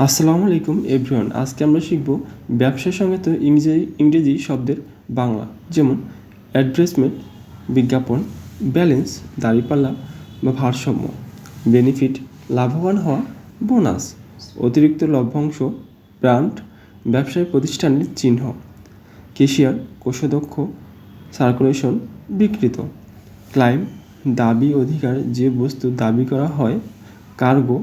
আসসালামু আলাইকুম এভরিওয়ান। আজকে আমরা শিখব ব্যবসার সঙ্গে তো ইংরেজি শব্দের বাংলা, যেমন অ্যাডভার্টাইজমেন্ট বিজ্ঞাপন, ব্যালেন্স দাঁড়িপাল্লা বা ভারসাম্য, বেনিফিট লাভবান হওয়া, বোনাস অতিরিক্ত লভ্যাংশ, ব্র্যান্ড ব্যবসায় প্রতিষ্ঠানের চিহ্ন, ক্যাশিয়ার কোষাধ্যক্ষ, সার্কুলেশন বিকৃত, ক্লাইম দাবি অধিকার যে বস্তু দাবি করা হয়, কার্গো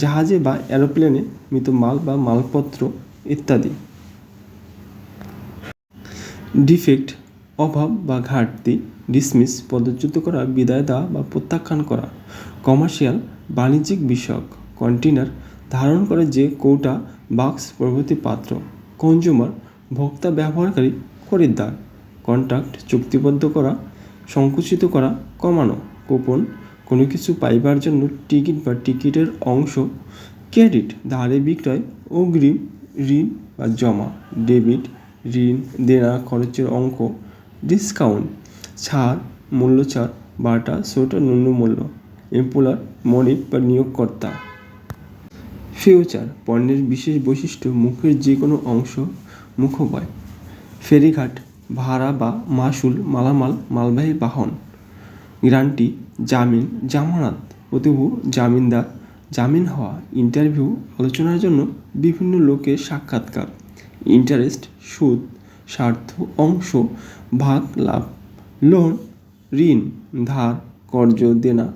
জাহাজে বা এরোপ্লেনে মৃত মাল বা মালপত্র ইত্যাদি। ডিফেক্ট অভাব বা ঘাটতি, ডিসমিস পদচ্যুত করা, বিদায় দেওয়া বা প্রত্যাখ্যান করা। কমার্শিয়াল বাণিজ্যিক বিষয়ক, কন্টেনার ধারণ করে যে কৌটা, বাক্স প্রভৃতি পাত্র। কনজিউমার ভোক্তা, ব্যবহারকারী, খরিদ্দার। কন্ট্রাক্ট চুক্তিবদ্ধ করা, সংকুচিত করা, কমানো। কুপন কোনো কিছু পাইবার জন্য টিকিট বা টিকিটের অংশ। ক্রেডিট ধারে বিক্রয়, অগ্রিম ঋণ বা জমা। ডেবিট ঋণ দেনা খরচের অঙ্ক। ডিসকাউন্ট ছাড়, মূল্যছাড়, বাটা ছোট ন্যূনমূল্য। এমপ্লয়ার মালিক বা নিয়োগকর্তা। ফিউচার পণ্যের বিশেষ বৈশিষ্ট্য, মুখের যে কোনো অংশ, মুখোপায়। ফেরিঘাট ভাড়া বা মাশুল, মালামাল মালবাহী বাহন। গ্যারান্টি জামিন, জামানত, প্রতিভূ জামিনদার, জামিন হওয়া। ইন্টারভিউ আলোচনার জন্য বিভিন্ন লোকের সাক্ষাৎকার। ইন্টারেস্ট সুদ, স্বার্থ অংশ, ভাগ লাভ। লোন ঋণ, ধার কর্জ, দেনা,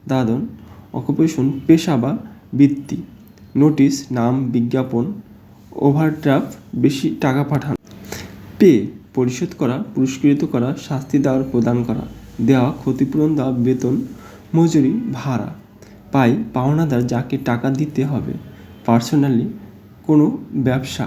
দাদন। অকুপেশন পেশা বা বৃত্তি। নোটিশ নাম, বিজ্ঞাপন। ওভারড্রাফট বেশি টাকা পাঠানো। পে পরিশোধ করা, পুরস্কৃত করা, শাস্তি দেওয়ার প্রদান করা। দেওয়া ক্ষতিপূরণ দেওয়া, বেতন মজুরি ভাড়া। পাই পাওনাদার যাকে টাকা দিতে হবে। পার্সোনালি কোনো ব্যবসা।